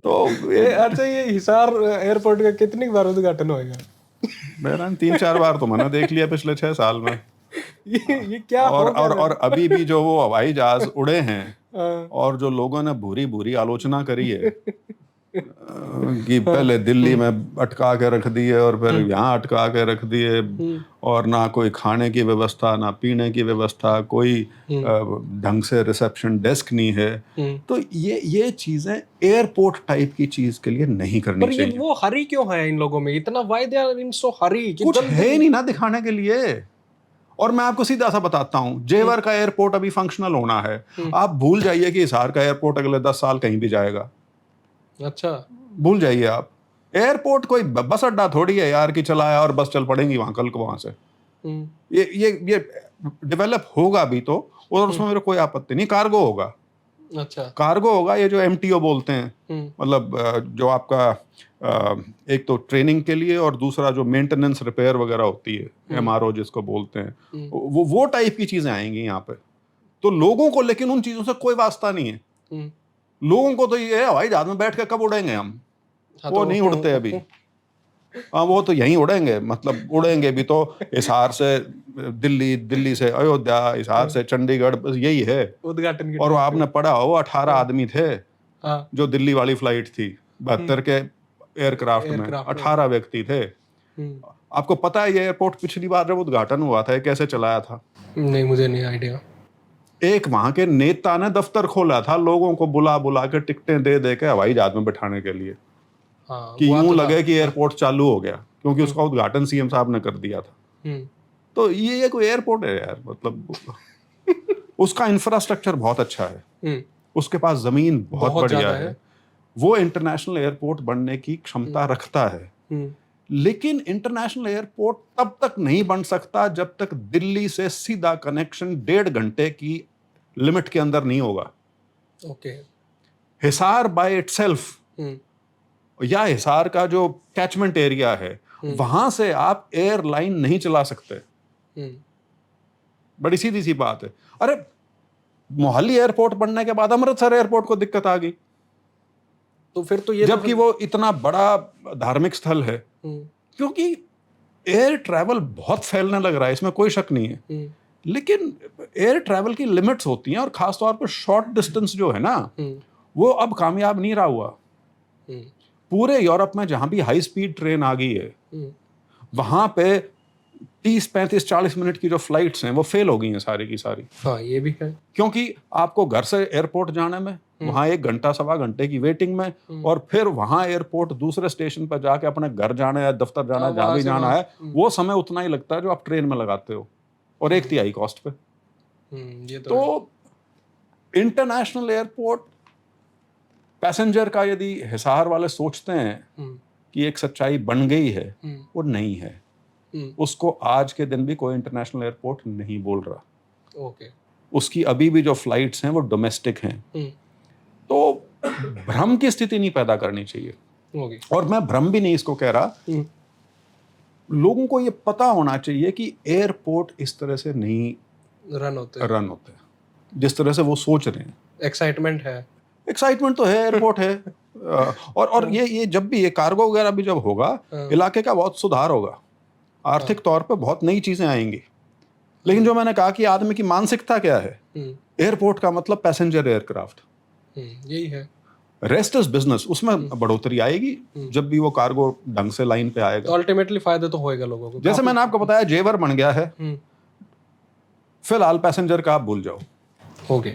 तो अच्छा, ये हिसार एयरपोर्ट का कितनी बार उद्घाटन होएगा? बहरहाल 3-4 बार तो मैंने देख लिया पिछले 6 साल में। ये क्या और अभी भी जो वो हवाई जहाज उड़े हैं हाँ। और जो लोगों ने बुरी बुरी आलोचना करी है कि पहले दिल्ली में अटका के रख दिए और फिर यहाँ अटका के रख दिए, और ना कोई खाने की व्यवस्था, ना पीने की व्यवस्था, कोई ढंग से रिसेप्शन डेस्क नहीं है। तो ये चीजें एयरपोर्ट टाइप की चीज के लिए नहीं करनी पर ये चाहिए। वो हरी क्यों है इन लोगों में इतना? वाई दे आर इन सो हरी कि कुछ है ही नहीं ना दिखाने के लिए। और मैं आपको सीधा सा बताता हूं, जेवर का एयरपोर्ट अभी फंक्शनल होना है। आप भूल जाइए कि हिसार का एयरपोर्ट अगले 10 साल कहीं भी जाएगा। अच्छा, भूल जाइए आप। एयरपोर्ट कोई बस अड्डा थोड़ी है यार कि चलाया और बस चल पड़ेंगी वहां कल को वहां से। ये डेवलप होगा भी तो, और उसमें मेरे कोई आपत्ति नहीं। कार्गो होगा, अच्छा, कार्गो होगा, ये जो एमटीओ बोलते हैं, मतलब जो आपका एक तो ट्रेनिंग के लिए और दूसरा जो मेंटेनेंस रिपेयर वगैरह होती है, एमआरओ जिसको बोलते हैं, वो टाइप की चीजें आएंगी यहाँ पे। तो लोगों को लेकिन उन चीजों से कोई वास्ता नहीं है। लोगों को तो ये हवाई जहाज में बैठ के कब उड़ेंगे हम, हाँ, वो तो नहीं उड़ते अभी। हाँ, वो तो यहीं उड़ेंगे, मतलब उड़ेंगे भी तो हिसार से दिल्ली, दिल्ली से अयोध्या, हिसार से चंडीगढ़, बस यही है उद्घाटन की और आपने पढ़ा हो 18 आदमी थे हाँ, जो दिल्ली वाली फ्लाइट थी 72 के एयरक्राफ्ट में, 18 व्यक्ति थे। आपको पता है ये एयरपोर्ट पिछली बार जब उद्घाटन हुआ था कैसे चलाया था? नहीं, मुझे नहीं आइडिया। एक वहां के नेता ने दफ्तर खोला था, लोगों को बुला बुला के टिकटें दे दे के हवाई जहाज में बैठाने के लिए, हाँ, कि यूं लगे कि एयरपोर्ट चालू हो गया, क्योंकि उसका उद्घाटन सीएम साहब ने कर दिया था। तो ये कोई एयरपोर्ट है यार, मतलब उसका इंफ्रास्ट्रक्चर बहुत अच्छा है, उसके पास जमीन बहुत बढ़िया है, वो इंटरनेशनल एयरपोर्ट बनने की क्षमता रखता है। लेकिन इंटरनेशनल एयरपोर्ट तब तक नहीं बन सकता जब तक दिल्ली से सीधा कनेक्शन 1.5 घंटे की लिमिट के अंदर नहीं होगा। ओके। हिसार बाय इटसेल्फ या हिसार का जो कैचमेंट एरिया है, वहां से आप एयरलाइन नहीं चला सकते। बड़ी सीधी सी बात है। अरे मोहाली एयरपोर्ट बनने के बाद अमृतसर एयरपोर्ट को दिक्कत आ गई, तो फिर तो ये जबकि वो इतना बड़ा धार्मिक स्थल है। क्योंकि एयर ट्रैवल बहुत फैलने लग रहा है, इसमें कोई शक नहीं है, लेकिन एयर ट्रैवल की लिमिट्स होती हैं, और खासतौर पर शॉर्ट डिस्टेंस जो है ना, वो अब कामयाब नहीं रहा हुआ। पूरे यूरोप में जहां भी हाई स्पीड ट्रेन आ गई है, वहां पे 30, 35, 40 मिनट की जो फ्लाइट्स हैं वो फेल हो गई हैं सारी की सारी। हाँ, ये भी है, क्योंकि आपको घर से एयरपोर्ट जाने में वहां 1 घंटा, सवा घंटे की वेटिंग में, और फिर वहां एयरपोर्ट दूसरे स्टेशन पर जाके अपने घर जाना है, दफ्तर जाना है, जहां भी जाना है, वो समय उतना ही लगता है जो आप ट्रेन में लगाते हो, और 1/3 कॉस्ट पे। ये तो इंटरनेशनल एयरपोर्ट पैसेंजर का, यदि हिसार वाले सोचते हैं कि एक सच्चाई बन गई है, वो नहीं है। उसको आज के दिन भी कोई इंटरनेशनल एयरपोर्ट नहीं बोल रहा। ओके। उसकी अभी भी जो फ्लाइट्स हैं वो डोमेस्टिक हैं। तो भ्रम की स्थिति नहीं पैदा करनी चाहिए। ओके। और मैं भ्रम भी नहीं इसको कह रहा, लोगों को ये पता होना चाहिए कि एयरपोर्ट इस तरह से नहीं रन होते जिस तरह से वो सोच रहे हैं। एक्साइटमेंट है, एक्साइटमेंट तो है, एयरपोर्ट है। और ये जब भी ये कार्गो वगैरह भी जब होगा, इलाके का बहुत सुधार होगा, आर्थिक तौर पे बहुत नई चीजें आएंगी। लेकिन जो मैंने कहा कि आदमी की मानसिकता क्या है, एयरपोर्ट का मतलब पैसेंजर एयरक्राफ्ट, यही है। रेस्ट इज बिजनेस, उसमें बढ़ोतरी आएगी जब भी वो कार्गो ढंग से लाइन पे आएगा। तो अल्टीमेटली फायदा तो होएगा लोगों को। जैसे मैंने आपको बताया, जेवर बन गया है, फिलहाल पैसेंजर का आप भूल जाओ। ओके।